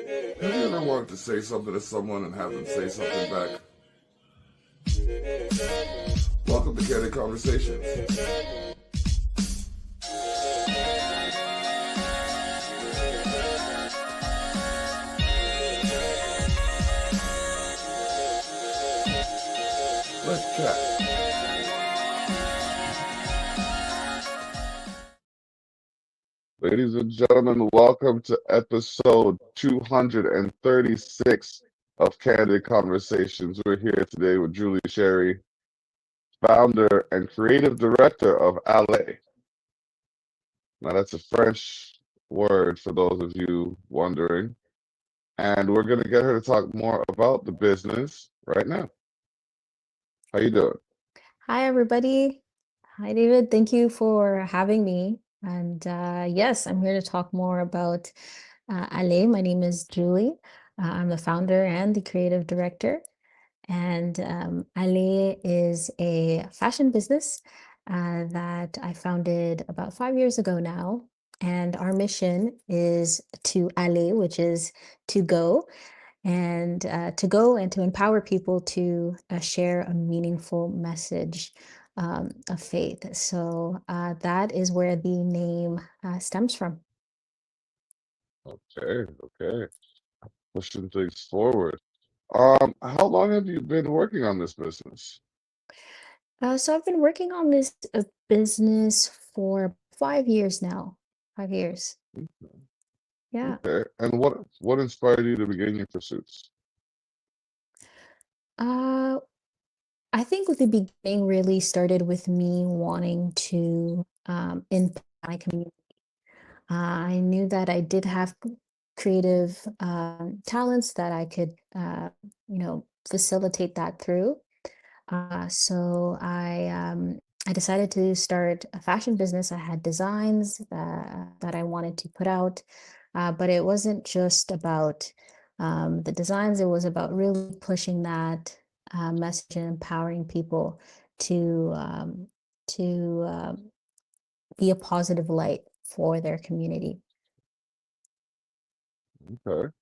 Have you ever wanted to say something to someone and have them say something back? Welcome to Candid Conversations. Let's chat. Ladies and gentlemen, welcome to episode 236 of Candid Conversations. We're here today with Julie Sherry, founder and creative director of Allez. Now, that's a French word for those of you wondering. And we're going to get her to talk more about the business right now. How you doing? Hi, everybody. Hi, David. Thank you for having me. And yes, I'm here to talk more about Allez. My name is Julie. I'm the founder and the creative director. And Allez is a fashion business that I founded about 5 years ago now. And our mission is to aller, which is to go, and to empower people to share a meaningful message of faith. So that is where the name stems from. Okay, okay. Pushing things forward. How long have you been working on this business? So I've been working on this business for 5 years now. 5 years. Yeah. Okay. And what inspired you to begin your pursuits? Uh, I think the beginning really started with me wanting to impact my community. I knew that I did have creative talents that I could, facilitate that through. So I decided to start a fashion business. I had designs that I wanted to put out, but it wasn't just about the designs. It was about really pushing that message and empowering people to be a positive light for their community. Okay.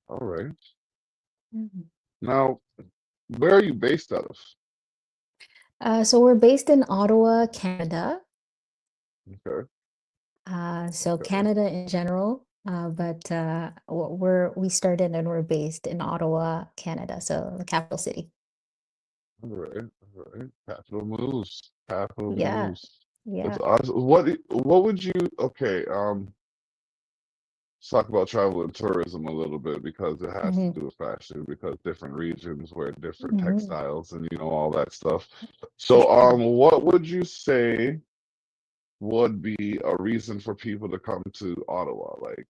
All right. Mhm. Now, where are you based out of? So we're based in Ottawa, Canada. Okay. So Okay. Canada in general, but we started and we're based in Ottawa, Canada, so the capital city. All right. All right. Capital moves. Capital Yeah, moves. That's yeah. awesome. What would you okay, let's talk about travel and tourism a little bit because it has to Hmm. do with fashion because different regions wear different Hmm. textiles and all that stuff. So what would you say would be a reason for people to come to Ottawa? Like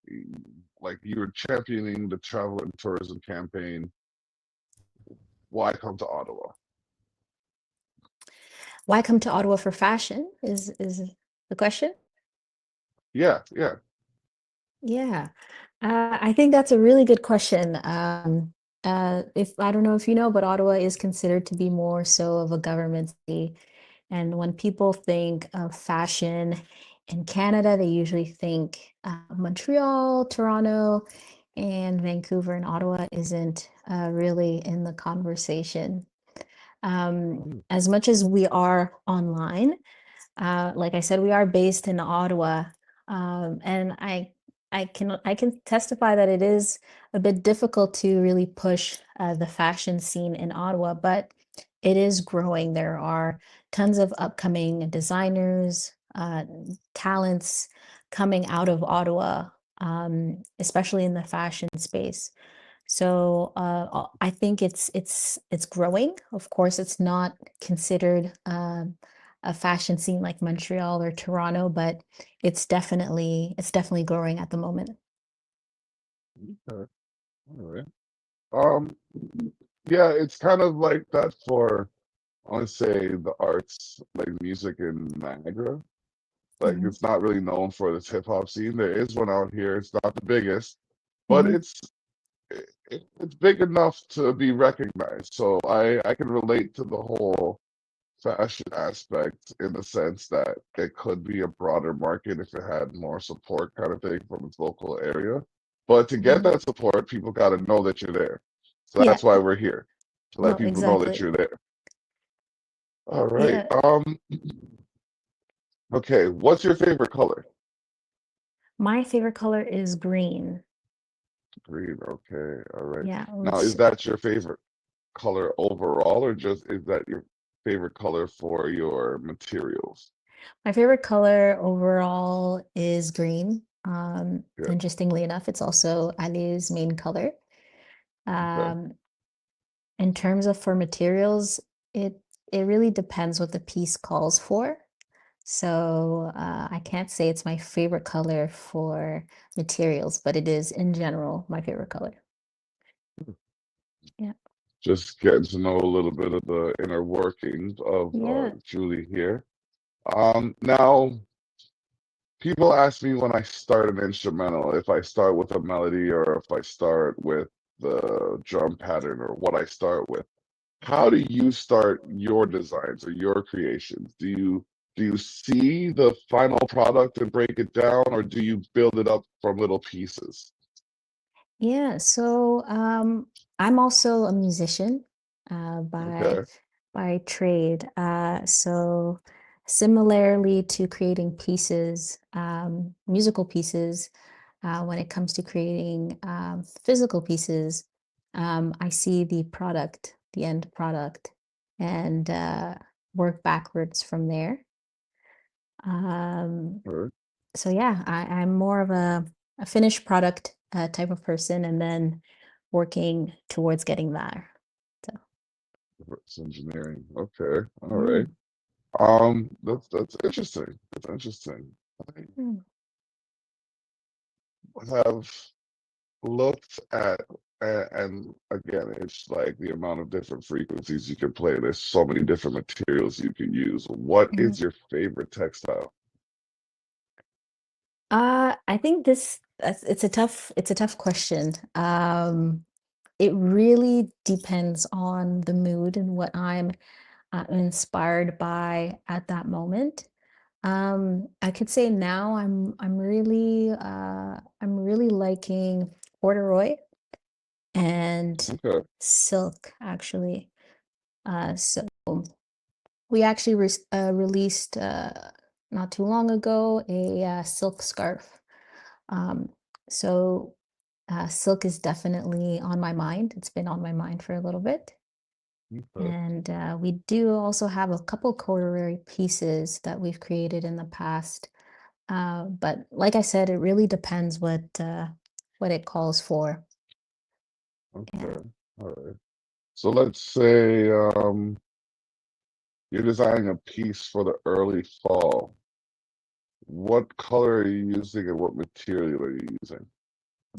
you were championing the travel and tourism campaign. Why come to Ottawa? Why come to Ottawa for fashion is the question? Yeah, yeah. Yeah, I think that's a really good question. If I don't know if you know, but Ottawa is considered to be more so of a government city. And when people think of fashion in Canada, they usually think Montreal, Toronto, and Vancouver, and Ottawa isn't really in the conversation. Mm, As much as we are online, like I said, we are based in Ottawa, and I can testify that it is a bit difficult to really push the fashion scene in Ottawa, but it is growing. There are tons of upcoming designers, talents coming out of Ottawa, especially in the fashion space. So I think it's growing. Of course, it's not considered a fashion scene like Montreal or Toronto, but it's definitely growing at the moment. okay. All right. Um, yeah, it's kind of like that for I want to say the arts, like music in Niagara. Like Mhm, it's not really known for this hip hop scene. There is one out here. It's not the biggest, but mhm. it's big enough to be recognized. So I can relate to the whole fashion aspect in the sense that it could be a broader market if it had more support kind of thing from its local area. But to get Mhm. that support, people got to know that you're there. So Yeah, that's why we're here, to let no, people know that exactly. you're there. All right. Yeah, Okay, what's your favorite color? my favorite color is green. Green. Okay. All right. Yeah, Now, is which that your favorite color overall, or just is that your favorite color for your materials? my favorite color overall is green. Yeah. Interestingly enough, it's also Allez' main color. Okay. Um, in terms of for materials, it it really depends what the piece calls for. So I can't say it's my favorite color for materials, but it is in general my favorite color. Yeah. Just getting to know a little bit of the inner workings of Yeah. Julie here. Now, people ask me when I start an instrumental, if I start with a melody or if I start with the drum pattern or what I start with. How do you start your designs or your creations? Do you see the final product and break it down, or do you build it up from little pieces? Yeah, so I'm also a musician Okay. by trade. So similarly to creating pieces, musical pieces, when it comes to creating physical pieces, I see the product, the end product, and work backwards from there. Um, Or so yeah, I'm more of a finished product type of person, and then working towards getting there. So reverse engineering. Okay. All yeah. right. That's interesting. That's interesting. Mm. I have looked at and again, it's like the amount of different frequencies you can play. There's so many different materials you can use. What Mhm. is your favorite textile? I think it's a tough question. It really depends on the mood and what I'm inspired by at that moment. I could say now I'm really liking corduroy and Okay. silk actually. So we actually released not too long ago a silk scarf. Um, so silk is definitely on my mind. It's been on my mind for a little bit. Okay. And we do also have a couple corduroy pieces that we've created in the past. But like I said, it really depends what it calls for. Yeah. Okay. All right. So let's say you're designing a piece for the early fall. What color are you using and what material are you using?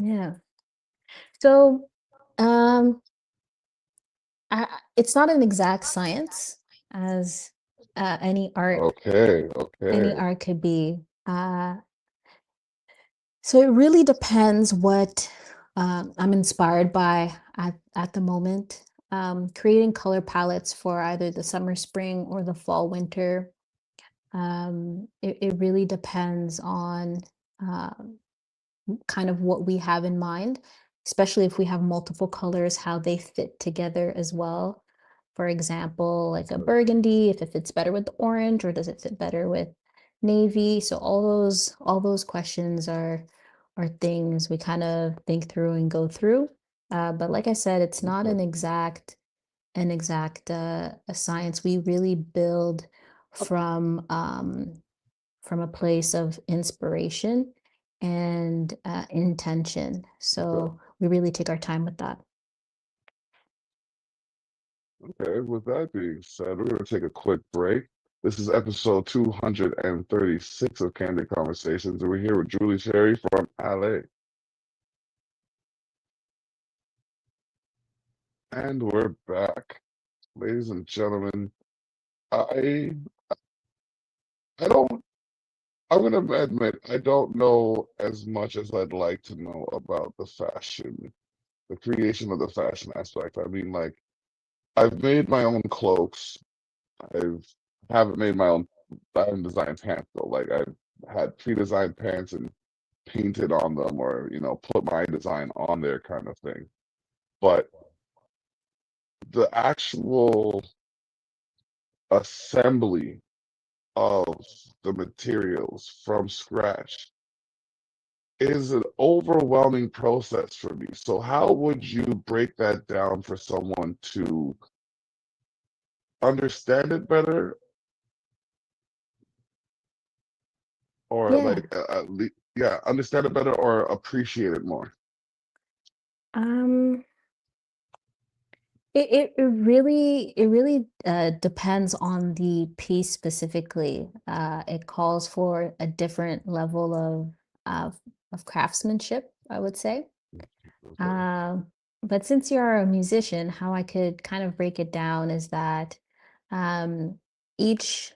Yeah. So um it's not an exact science as any art Okay, okay, could be. So it really depends what I'm inspired by at the moment. Creating color palettes for either the summer, spring, or the fall, winter. It really depends on um, kind of what we have in mind, especially if we have multiple colors, how they fit together as well. For example, like a okay, burgundy, if it fits better with the orange, or does it fit better with navy? So all those questions are things we kind of think through and go through. But like I said, it's not okay, an exact a science. We really build from a place of inspiration and intention. okay, So we really take our time with that. okay. With that being said, we're going to take a quick break. This is episode 236 of Candid Conversations, and we're here with Julie Sherry from Allez. And we're back. Ladies and gentlemen, I I don't I'm gonna admit I don't know as much as I'd like to know about the fashion, the creation of the fashion aspect. I mean, like I've made my own cloaks. I've haven't made my own. I haven't designed pants though. Like I've had pre-designed pants and painted on them or, put my design on there kind of thing. But the actual assembly of the materials from scratch is an overwhelming process for me. So how would you break that down for someone to understand it better, or Yeah. like yeah, understand it better or appreciate it more? Um, it really depends on the piece specifically. It calls for a different level of craftsmanship, I would say. Okay. Um, but since you're a musician, how I could kind of break it down is that um, each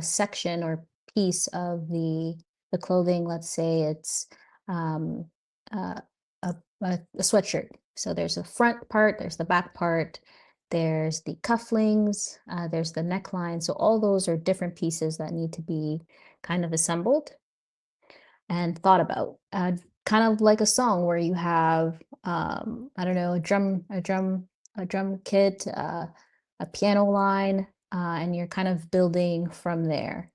section or piece of the clothing, let's say it's um, uh, a sweatshirt. So there's a front part, there's the back part, there's the cufflinks, there's the neckline. So all those are different pieces that need to be kind of assembled and thought about. Kind of like a song where you have I don't know, a drum kit, a piano line, and you're kind of building from there.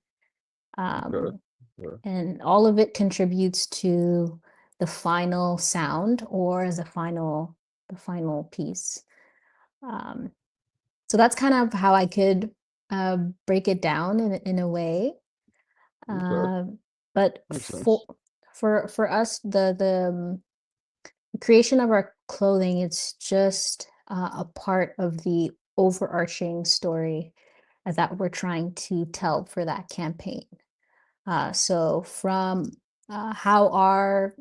Okay. Um, Yeah. and all of it contributes to the final sound or the final piece. Um, so that's kind of how I could break it down in a way. Okay. Um, but Makes sense. for us, the creation of our clothing, it's just a part of the overarching story that we're trying to tell for that campaign. So from how our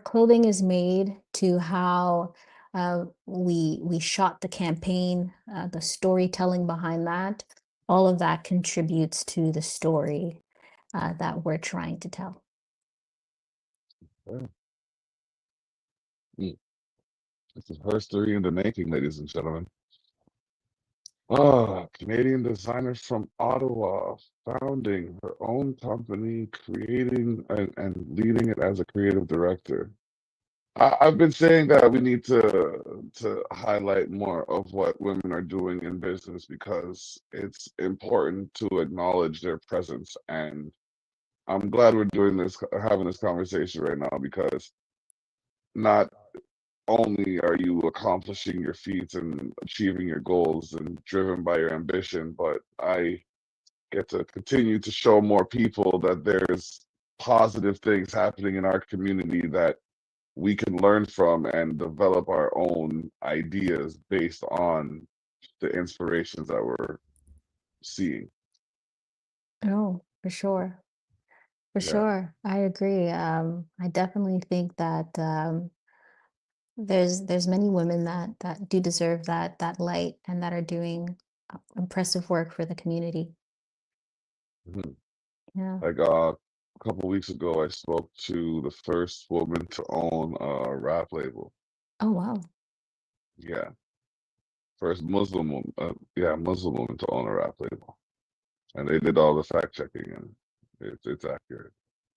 clothing is made to how we shot the campaign, the storytelling behind that, all of that contributes to the story that we're trying to tell. Yeah. Mm. This is history in the making, ladies and gentlemen. Canadian designer from Ottawa, founding her own company, creating and leading it as a creative director. I've been saying that we need to highlight more of what women are doing in business because it's important to acknowledge their presence. And I'm glad we're doing this, having this conversation right now, because not only are you accomplishing your feats and achieving your goals and driven by your ambition, but I get to continue to show more people that there's positive things happening in our community that we can learn from and develop our own ideas based on the inspirations that we're seeing. Oh, for sure. For Yeah. sure. I agree. I definitely think that there's many women that do deserve that light and that are doing impressive work for the community. Mhm. Yeah. Like a couple weeks ago, I spoke to the first woman to own a rap label. Oh, wow. Yeah, first Muslim woman. Yeah, Muslim woman to own a rap label, and they did all the fact checking, and it's accurate.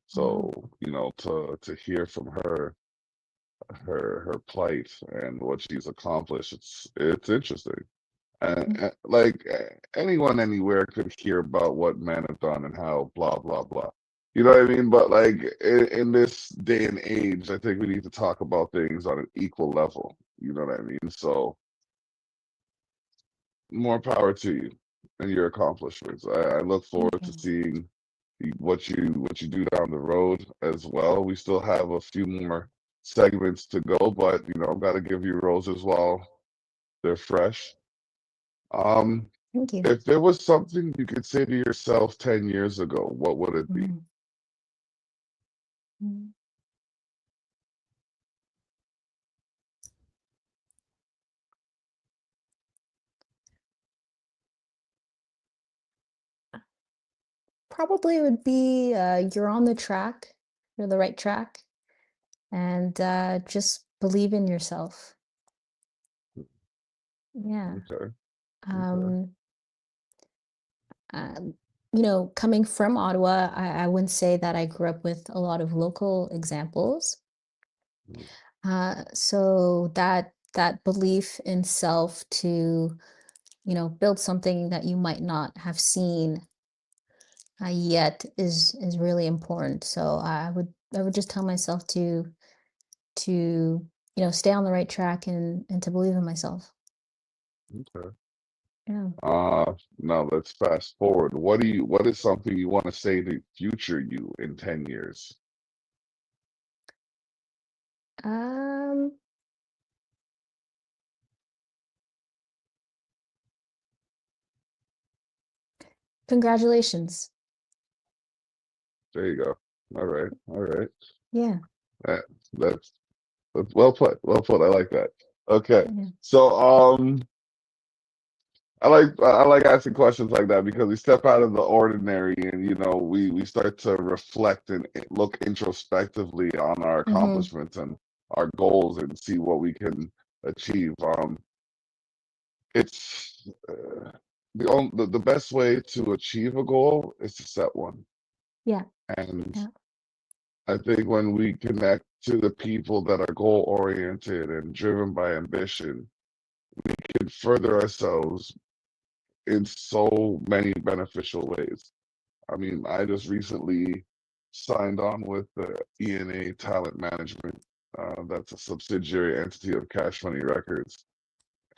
So Wow. to hear from her plight and what she's accomplished, it's interesting. Mm. Like anyone anywhere could hear about what men have done and how blah blah blah. You know what I mean? But like in this day and age, I think we need to talk about things on an equal level. You know what I mean? So more power to you and your accomplishments. I look Thank forward to you. seeing what you do down the road as well. We still have a few more segments to go, but I've got to give you roses while they're fresh. Um, Thank you. if there was something you could say to yourself 10 years ago, what would it be? Mm. Mm. Probably it would be you're on the track, you're the right track, and just believe in yourself. Yeah. Okay, okay. Um, coming from Ottawa, I wouldn't say that I grew up with a lot of local examples. Mm. So that belief in self to, build something that you might not have seen yet is really important. So I would just tell myself to stay on the right track and to believe in myself. Okay. Yeah. Now let's fast forward. What is something you want to say to future you in 10 years? Um, Congratulations. There you go. All right. All right. Yeah. That, that's well put. Well put. I like that. Okay. Yeah. So, I like asking questions like that because we step out of the ordinary and we start to reflect and look introspectively on our Mm-hmm. accomplishments and our goals and see what we can achieve. It's the best way to achieve a goal is to set one. Yeah. And Yeah. I think when we connect to the people that are goal oriented and driven by ambition, we can further ourselves in so many beneficial ways. I mean, I just recently signed on with the ENA Talent Management. That's a subsidiary entity of Cash Money Records.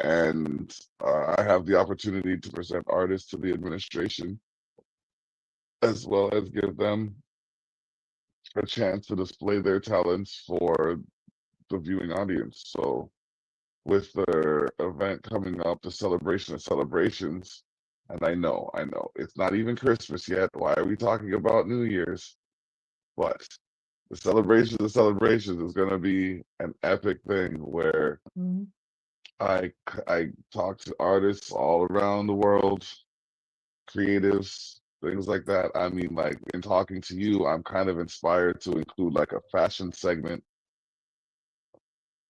And I have the opportunity to present artists to the administration as well as give them a chance to display their talents for the viewing audience. So, with their event coming up, the celebration of celebrations, and I know, it's not even Christmas yet. Why are we talking about New Year's? But the celebration of celebrations is going to be an epic thing where Mhm. I talk to artists all around the world, creatives, things like that. I mean, like in talking to you, I'm kind of inspired to include like a fashion segment.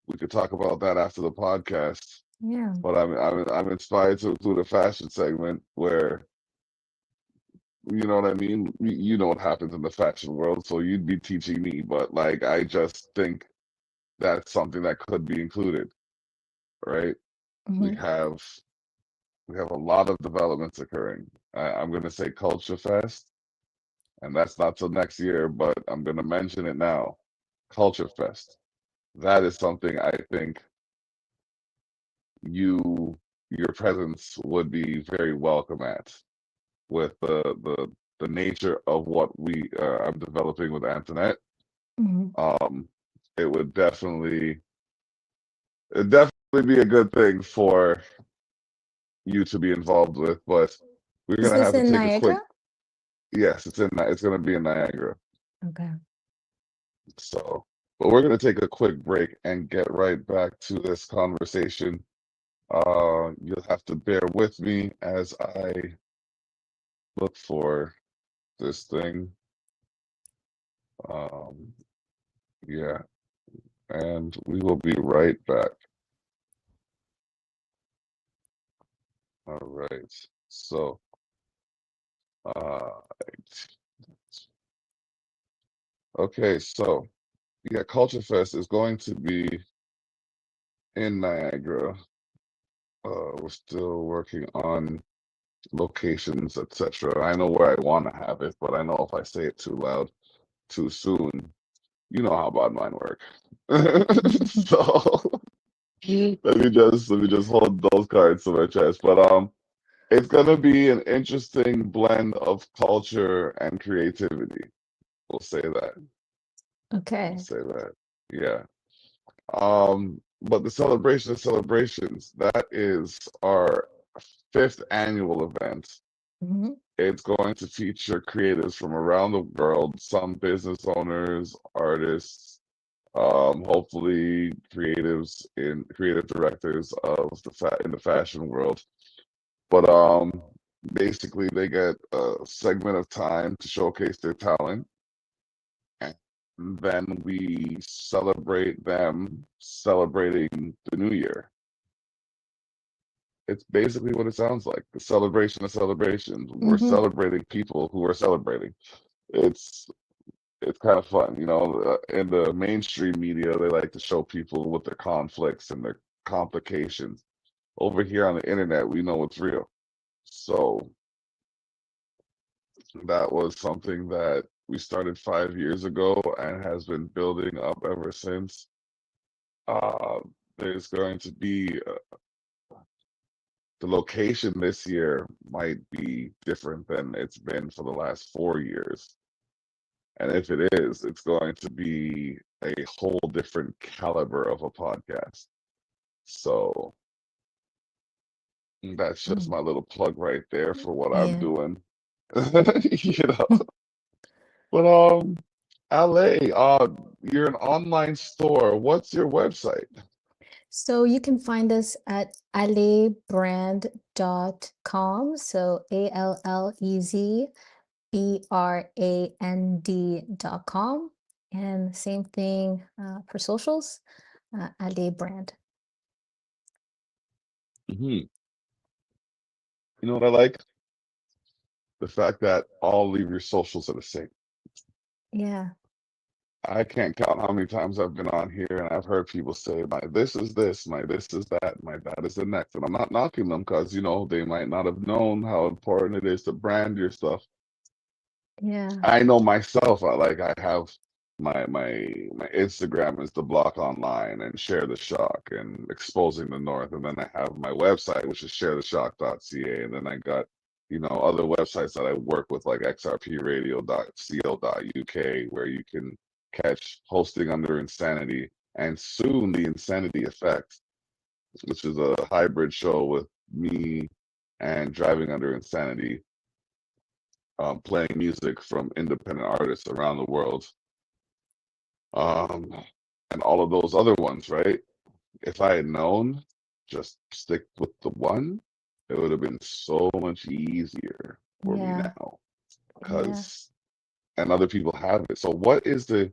We could talk about that after the podcast. Yeah. But I'm inspired to include a fashion segment where you know what I mean. You know what happens in the fashion world, so you'd be teaching me. But like, I just think that's something that could be included, right? We Hmm. have we have a lot of developments occurring. I'm going to say Culture Fest, and that's not till next year, but I'm going to mention it now. Culture Fest. That is something I think you your presence would be very welcome at with the nature of what we I'm developing with Antoinette. Hmm. Um, it would definitely be a good thing for you to be involved with, but we're Is gonna this have to in take a quick. Niagara? Yes, it's gonna be in Niagara. Okay. So, but we're gonna take a quick break and get right back to this conversation. You'll have to bear with me as I look for this thing. Um, yeah, and we will be right back. All right. So, uh, okay, so yeah, Culture Fest is going to be in Niagara. We're still working on locations, etc. I know where I want to have it, but I know if I say it too loud, too soon, you know how bad mine work. So let me just hold those cards to my chest. But it's gonna be an interesting blend of culture and creativity. We'll say that. We'll Okay. say that. Yeah. But the celebration of celebrations, that is our fifth annual event. Hmm. It's going to feature creatives from around the world, some business owners, artists, hopefully creative directors of in the fashion world. But basically they get a segment of time to showcase their talent, and then we celebrate them celebrating the new year. it's basically what it sounds like. The celebration of celebrations. We're Mm-hmm. celebrating people who are celebrating. It's it's kind of fun, you know. In the mainstream media, they like to show people with their conflicts and their complications. Over here on the internet, we know it's real. So that was something that we started 5 years ago and has been building up ever since. Uh, there's going to be the location this year might be different than it's been for the last 4 years. And if it is, it's going to be a whole different caliber of a podcast. So that's just Mm. my little plug right there for what I'm Yeah. doing. You know. But LA, you're an online store. What's your website? So you can find us at allezbrand.com. So ALLEZBRAND.com. And same thing for socials, Allez Brand. Hmm. You know what I like? The fact that all of your socials are the same. Yeah. I can't count how many times I've been on here and I've heard people say, my this is this, my this is that, my that is the next. And I'm not knocking them because, you know, they might not have known how important it is to brand your stuff. Yeah. I know myself, I have my Instagram is the block online and share the shock and exposing the North. And then I have my website, which is sharetheshock.ca. And then I got, you know, other websites that I work with like xrpradio.co.uk where you can catch hosting under Insanity and soon the Insanity Effect, which is a hybrid show with me and driving under Insanity, playing music from independent artists around the world, um, and all of those other ones, right? If I had known, just stick with the one, it would have been so much easier for me Yeah. now Yeah. because, and other people have it. So what's the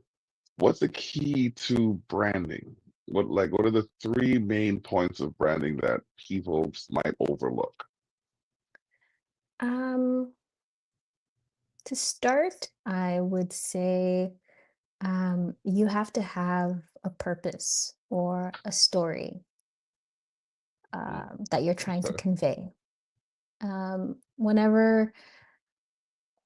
key to branding? What are the three main points of branding that people might overlook? Um, to start, I would say you have to have a purpose or a story Mm, that you're trying to okay. convey. Whenever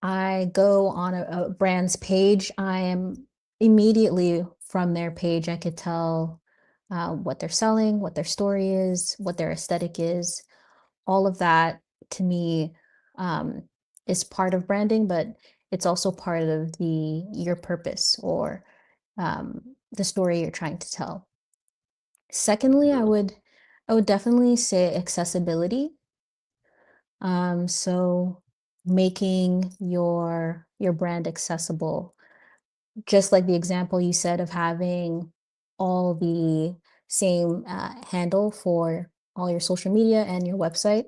I go on a brand's page, I am immediately from their page, I could tell what they're selling, what their story is, what their aesthetic is. All of that to me um, is part of branding, but it's also part of the your purpose or the story you're trying to tell. Secondly, Okay. I would definitely say accessibility. So making your brand accessible, just like the example you said of having all the same handle for all your social media and your website.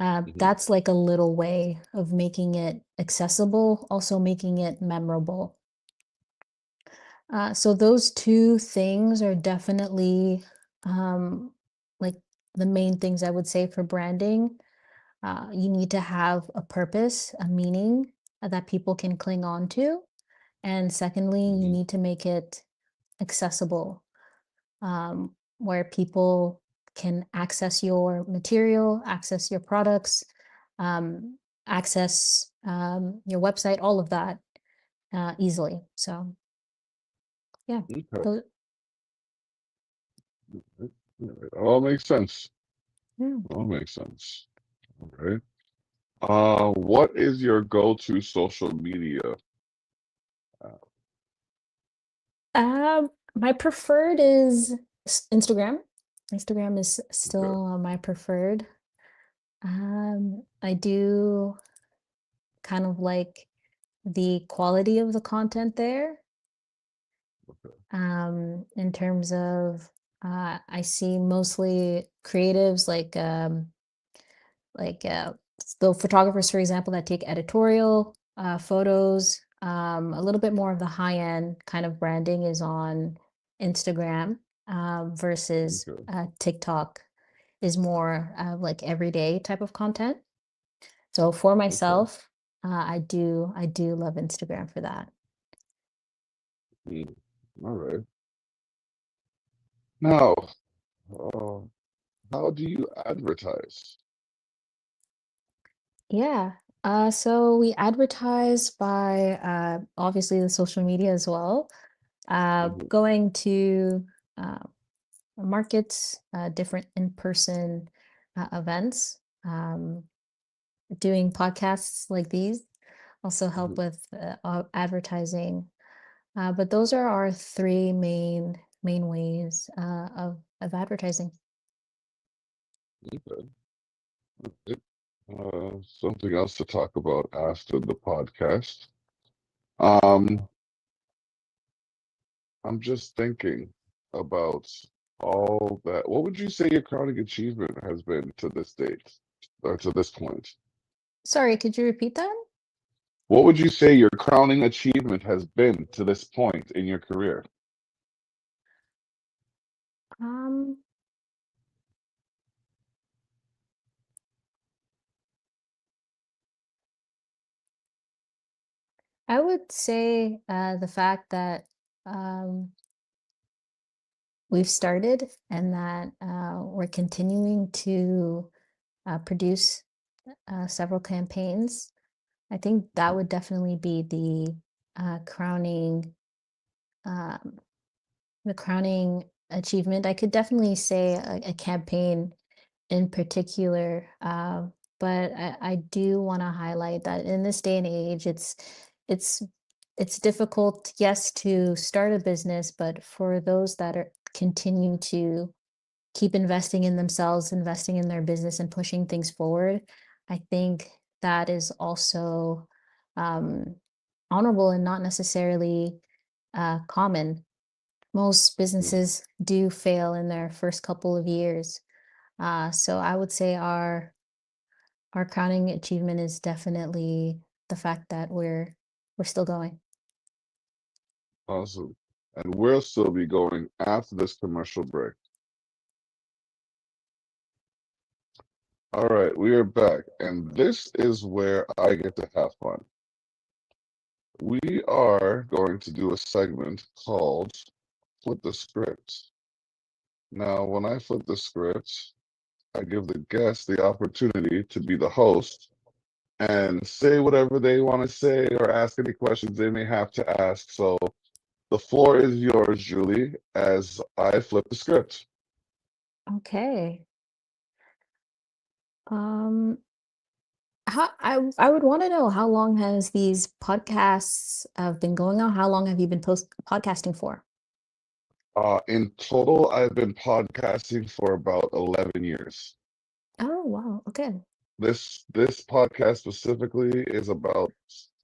Mhm. That's like a little way of making it accessible, also making it memorable. So those two things are definitely um, like the main things I would say for branding. You need to have a purpose, a meaning that people can cling on to. And secondly, you Mhm. need to make it accessible, where people can access your material, access your products, um, access your website, all of that easily. So, yeah, Okay. those, It all makes sense. yeah. All makes sense. Okay. What is your go-to social media? Uh, My preferred is Instagram. Instagram is okay. still my preferred. I do kind of like the quality of the content there. In terms of, I see mostly creatives like the photographers, for example, that take editorial photos. A little bit more of the high end kind of branding is on Instagram versus Okay. TikTok. is more like everyday type of content. So for Okay. myself, I do love Instagram for that. Mm. All right. Now, uh, how do you advertise? Yeah. So we advertise by obviously the social media as well. Mhm. Going to uh, markets, different in-person events, doing podcasts like these also help Mhm. with advertising. But those are our three main ways of advertising. Okay. It- something else to talk about after the podcast. Um, I'm just thinking about all that. What would you say your crowning achievement has been to this date, or to this point? Sorry, could you repeat that? What would you say your crowning achievement has been to this point in your career? Um, I would say the fact that um, we've started and that we're continuing to produce several campaigns. I think that would definitely be crowning um, the crowning achievement. I could definitely say a campaign in particular, but I do want to highlight that in this day and age, it's it's difficult, yes, to start a business, but for those that are continue to keep investing in themselves, investing in their business, and pushing things forward, I think that is also um, honorable and not necessarily common. Most businesses do fail in their first couple of years. So I would say our crowning achievement is definitely the fact that we're still going. Awesome. And we'll still be going after this commercial break. All right, we are back, and this is where I get to have fun. We are going to do a segment called Flip the Script. Now, when I flip the script, I give the guest the opportunity to be the host and say whatever they want to say or ask any questions they may have to ask. So the floor is yours, Julie, as I flip the script. Okay. Um, I would want to know how long has these podcasts been going on? How long have you been podcasting for? In total, I've been podcasting for about 11 years. Oh, wow. Okay. This podcast specifically is about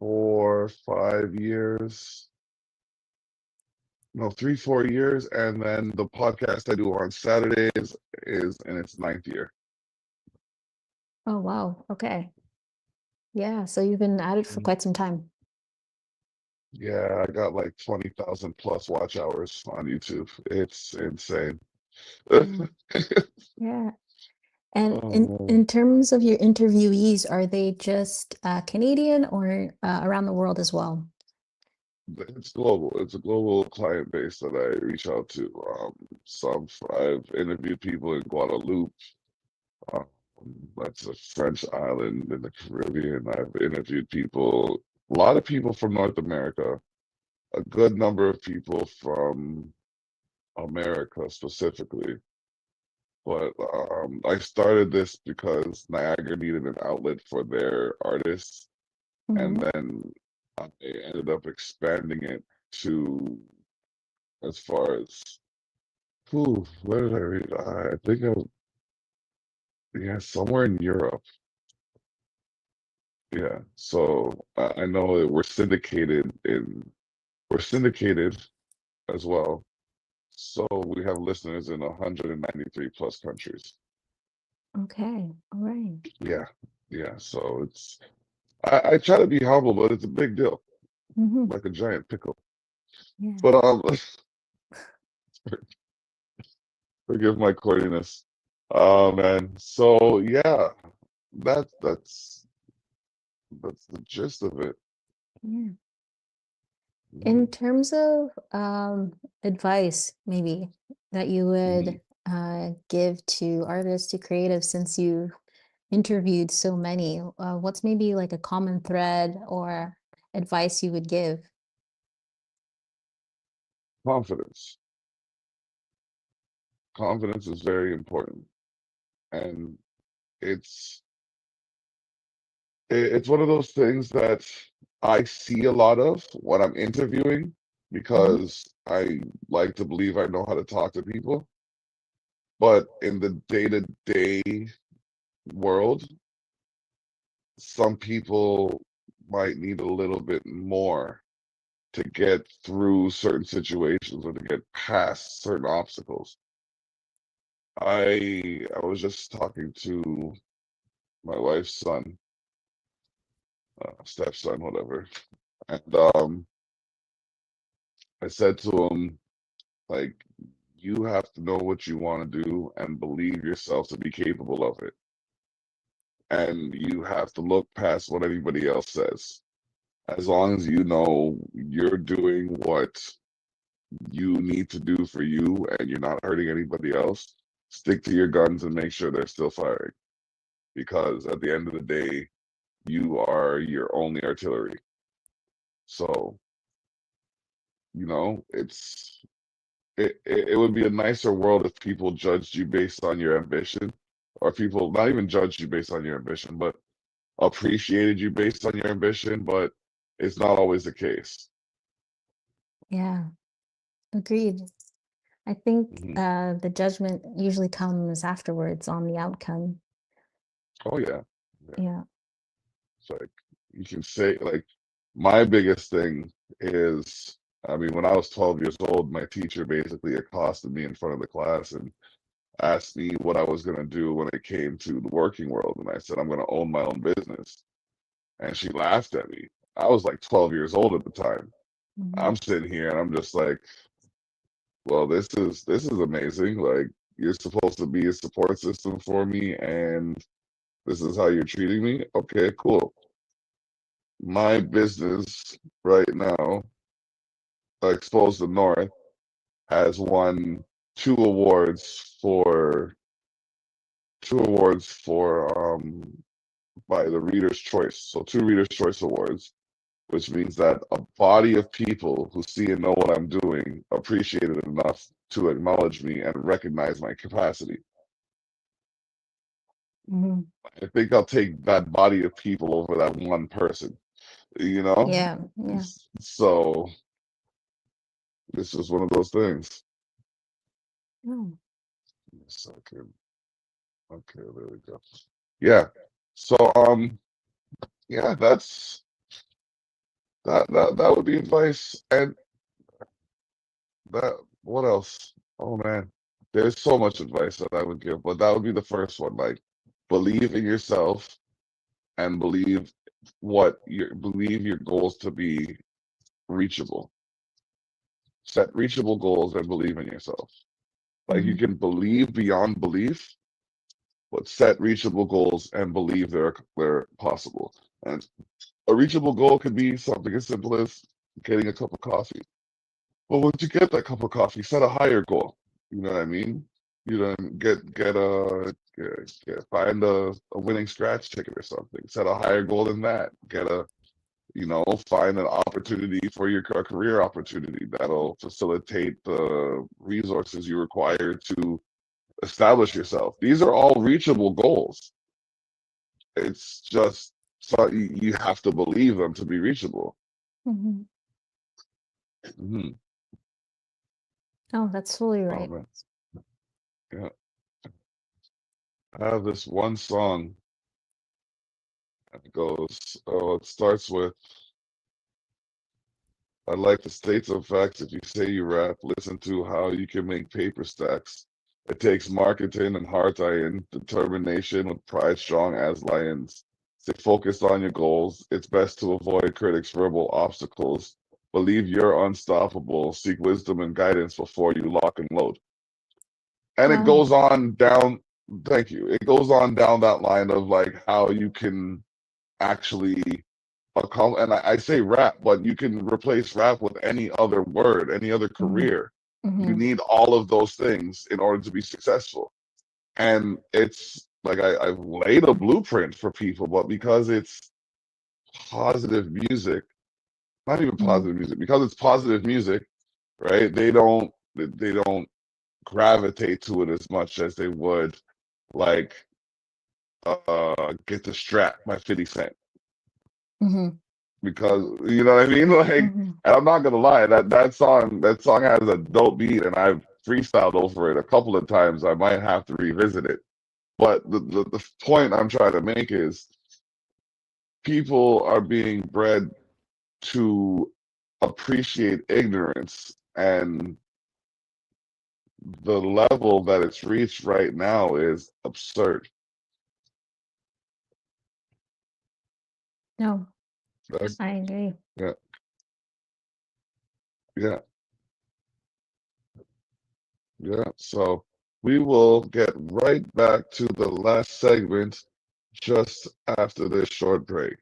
4, 5 years, no, 3, 4 years, and then the podcast I do on Saturdays is in its ninth year. Oh, wow. Okay. Yeah. So you've been at it for Mm. quite some time. Yeah, I got like 20,000 plus watch hours on YouTube. It's insane. Yeah. Yeah. And Oh, in terms of your interviewees, are they just Canadian or around the world as well? it's global. It's a global client base that I reach out to. I've interviewed people in Guadeloupe. Um, that's a French island in the Caribbean. I've interviewed people, a lot of people from North America, a good number of people from America specifically. But I started this because Niagara needed an outlet for their artists, and Hmm. then I ended up expanding it to as far as where did I read? I think yeah, somewhere in Europe. Yeah, so I know that we're syndicated as well. So we have listeners in 193 plus countries. Okay. All right. Yeah, yeah. So I try to be humble, but it's a big deal, Hmm. like a giant pickle. Yeah. But forgive my corniness. Oh man. So yeah, that's the gist of it. Yeah. In Mhm, terms of advice, maybe that you mhm. would give to artists, to creatives, since you interviewed so many, what's maybe like a common thread or advice you would give? Confidence. Confidence is very important, and it's it's one of those things that I see a lot of when I'm interviewing Hmm. because I like to believe I know how to talk to people. But in the day-to-day world, some people might need a little bit more to get through certain situations or to get past certain obstacles. I was just talking to my wife's son, stepson, whatever, and I said to him, like, you have to know what you want to do and believe yourself to be capable of it. And you have to look past what anybody else says. As long as you know you're doing what you need to do for you and you're not hurting anybody else, stick to your guns and make sure they're still firing. Because at the end of the day, you are your only artillery. So, it's it would be a nicer world if people judged you based on your ambition, or people not even judged you based on your ambition, but appreciated you based on your ambition, but it's not always the case. Yeah, agreed. I think Hmm. the judgment usually comes afterwards on the outcome. Oh yeah. Yeah. Yeah. It's like you can say like my biggest thing is I mean, when I was 12 years old, my teacher basically accosted me in front of the class and asked me what I was going to do when it came to the working world. And I said, I'm going to own my own business. And she laughed at me. I was like 12 years old at the time. Hmm. I'm sitting here and I'm just like, well, this is amazing. Like you're supposed to be a support system for me and this is how you're treating me. Okay, cool. My business right now, Expose the North, has won two awards for two awards for by the Reader's Choice. So two Reader's Choice awards, which means that a body of people who see and know what I'm doing appreciate it enough to acknowledge me and recognize my capacity. Hmm. I think I'll take that body of people over that one person, you know? Yeah, yeah. So it's just one of those things. Oh, Okay, okay, there we go. Yeah. So yeah, that would be advice. And that what else? Oh man. There's so much advice that I would give, but that would be the first one. Like believe in yourself and believe your goals to be reachable. Set reachable goals and believe in yourself. Like you hmm. can believe beyond belief, but set reachable goals and believe they're possible. And a reachable goal could be something as simple as getting a cup of coffee. Well, once you get that cup of coffee, set a higher goal. You know what I mean? You know, find a winning scratch ticket or something. Set a higher goal than that. Find an opportunity for your career opportunity that'll facilitate the resources you require to establish yourself. These are all reachable goals. It's just so you have to believe them to be reachable. Hmm. Hmm. Oh, that's totally Oh right. man, yeah. I have this one song that goes. Oh, it starts with, "I like the states of facts. If you say you rap, listen to how you can make paper stacks. It takes marketing and heart iron, determination with pride strong as lions. Stay focused on your goals. It's best to avoid critics' verbal obstacles. Believe you're unstoppable. Seek wisdom and guidance before you lock and load." And it Wow. goes on down. thank you. It goes on down that line of like how you can actually and I say rap, but you can replace rap with any other word, any other Mhm. career. You Mhm. need all of those things in order to be successful. And it's like I've laid a blueprint for people, but because it's positive music, not even Mhm. positive music, because it's positive music, right? They don't gravitate to it as much as they would like Get the Strap by 50 Cent. Mhm. Because you know what I mean? Like, Mhm. and I'm not gonna lie, that song has a dope beat and I've freestyled over it a couple of times. I might have to revisit it. But the point I'm trying to make is people are being bred to appreciate ignorance, and the level that it's reached right now is absurd. No, That's I agree. yeah, yeah, yeah. So we will get right back to the last segment just after this short break.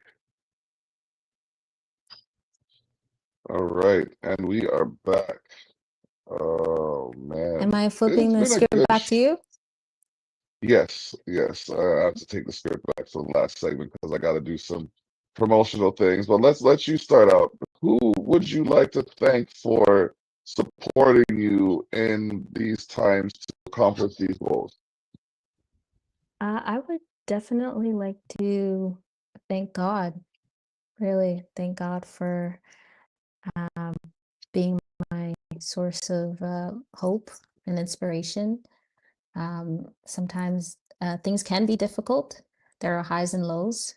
All right, and we are back. Oh Am man, I flipping it's the been a script good back to you? yes, yes. I have to take the script back for the last segment because I got to do some promotional things. But let's let you start out. Who would you like to thank for supporting you in these times to accomplish these goals? I would definitely like to thank God, really thank God for um, being my source of hope and inspiration. Sometimes things can be difficult. There are highs and lows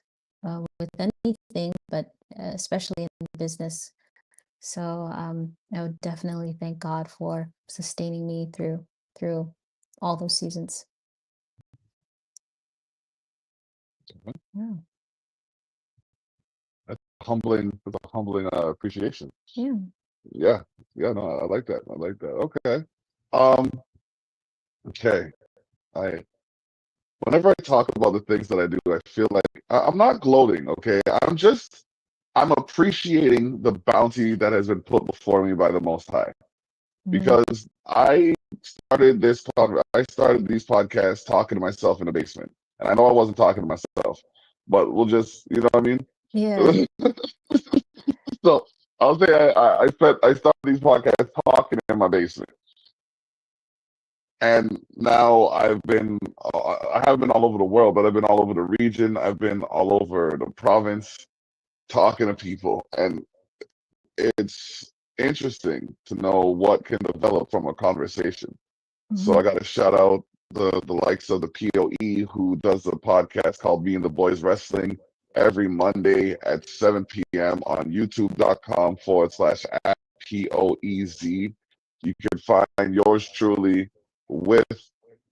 with anything, but especially in business. So I would definitely thank God for sustaining me through all those seasons. Yeah, That's a humbling appreciation. yeah. Yeah, yeah. No, I like that. I like that. Okay. Um. Okay. I Whenever I talk about the things that I do, I feel like I'm not gloating. Okay. I'm appreciating the bounty that has been put before me by the Most High Mhm. because I started these podcasts talking to myself in the basement, and I know I wasn't talking to myself, but we'll just you know what I Yeah. mean. So I'll say I started these podcasts talking in my basement, and now I haven't been all over the world, but I've been all over the region. I've been all over the province talking to people, and it's interesting to know what can develop from a conversation. So I Mhm. got to shout out the likes of the POE who does a podcast called Me and the Boys Wrestling every Monday at 7 p.m. on youtube.com/@ POEZ. You can find yours truly with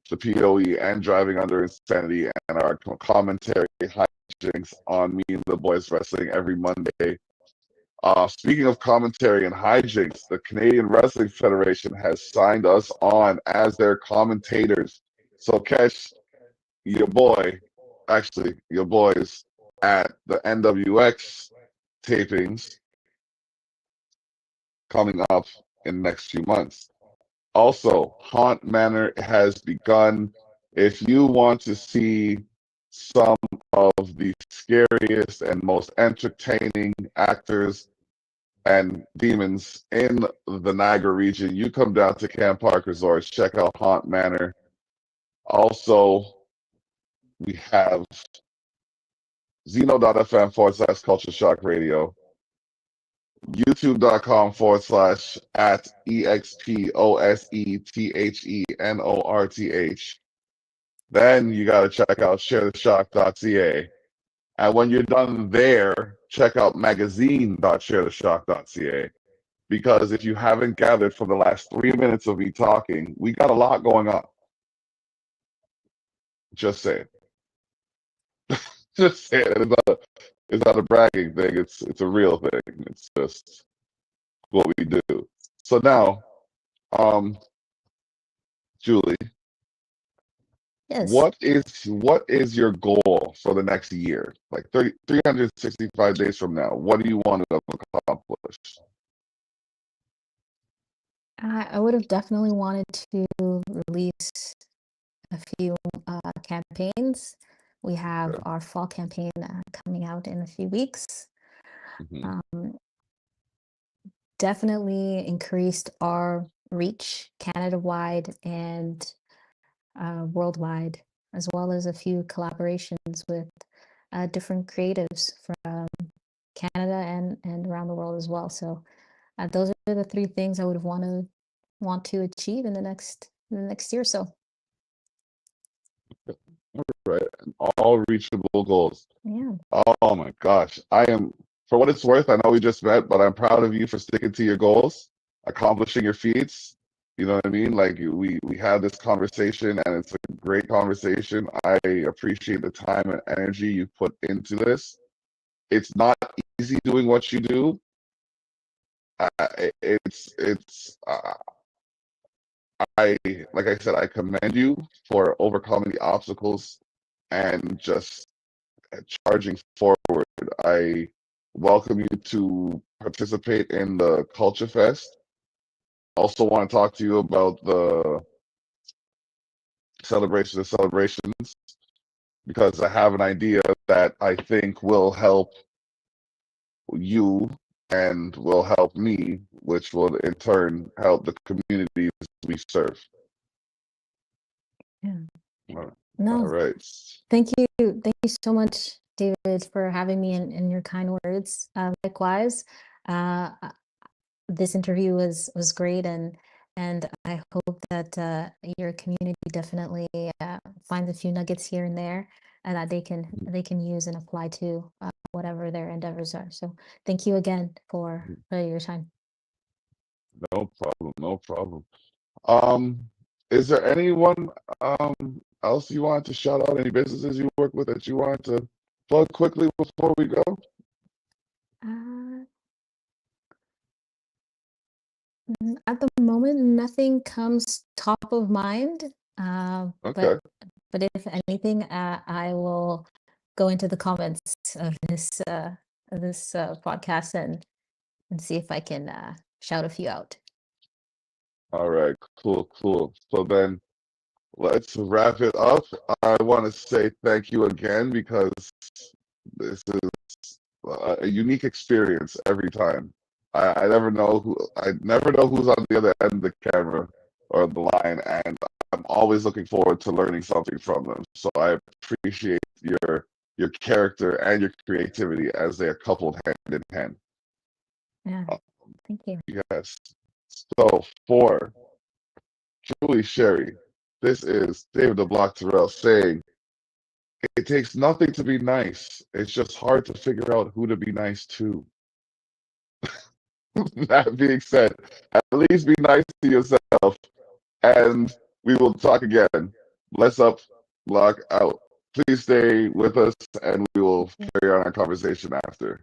the POE and Driving Under Insanity and our commentary hijinks on Me and the Boys Wrestling every Monday. Speaking of commentary and hijinks, the Canadian Wrestling Federation has signed us on as their commentators. So catch your boys at the NWX tapings coming up in the next few months. Also, Haunt Manor has begun. If you want to see some of the scariest and most entertaining actors and demons in the Niagara region, you come down to Camp Park Resorts, check out Haunt Manor. Also, we have Zeno.fm/Culture Shock Radio, YouTube.com/ at EXPOSETHENORTH. Then you got to check out sharetheshock.ca. And when you're done there, check out magazine.sharetheshock.ca. Because if you haven't gathered from the last 3 minutes of me talking, we got a lot going on. Just saying. Just saying. It's not a bragging thing. It's a real thing. It's just what we do. So now, um, Julie, Yes. What is your goal for the next year? Like 365 days from now, what do you want to accomplish? I would have definitely wanted to release a few campaigns. We have Okay. our fall campaign coming out in a few weeks. Hmm. Um, Definitely increased our reach Canada-wide and worldwide, as well as a few collaborations with different creatives from Canada and around the world as well. So those are the three things I would want to achieve in the next year or so. Right. And all reachable goals. Yeah. Oh my gosh. For what it's worth, I know we just met, but I'm proud of you for sticking to your goals, accomplishing your feats. You know what I mean? Like we had this conversation and it's a great conversation. I appreciate the time and energy you put into this. It's not easy doing what you do. It's I like I said, I commend you for overcoming the obstacles and just charging forward. I welcome you to participate in the Culture Fest. Also want to talk to you about the celebration of celebrations because I have an idea that I think will help you and will help me, which will in turn help the communities we serve. Yeah. All No, right. thank you. Thank you so much, David, for having me and your kind words. Likewise, this interview was great, and I hope that your community definitely finds a few nuggets here and there, and that they can use and apply to whatever their endeavors are. So thank you again for your time. No problem. No problem. Um, is there anyone else you wanted to shout out? Any businesses you work with that you wanted to plug quickly before we go? Uh, at the moment, nothing comes top of mind. But Okay. if anything, I will go into the comments of this podcast and see if I can shout a few out. All right. Cool. Cool. So then let's wrap it up. I want to say thank you again because this is a unique experience every time. I never know who's on the other end of the camera or the line, and I'm always looking forward to learning something from them. So I appreciate your character and your creativity as they are coupled hand in hand. Yeah, Uh, thank you. yes. So for Julie Sherry, this is David the Block Terrell saying it takes nothing to be nice. It's just hard to figure out who to be nice to. That being said, at least be nice to yourself, and we will talk again. Bless up, block out. Please stay with us, and we will carry on our conversation after.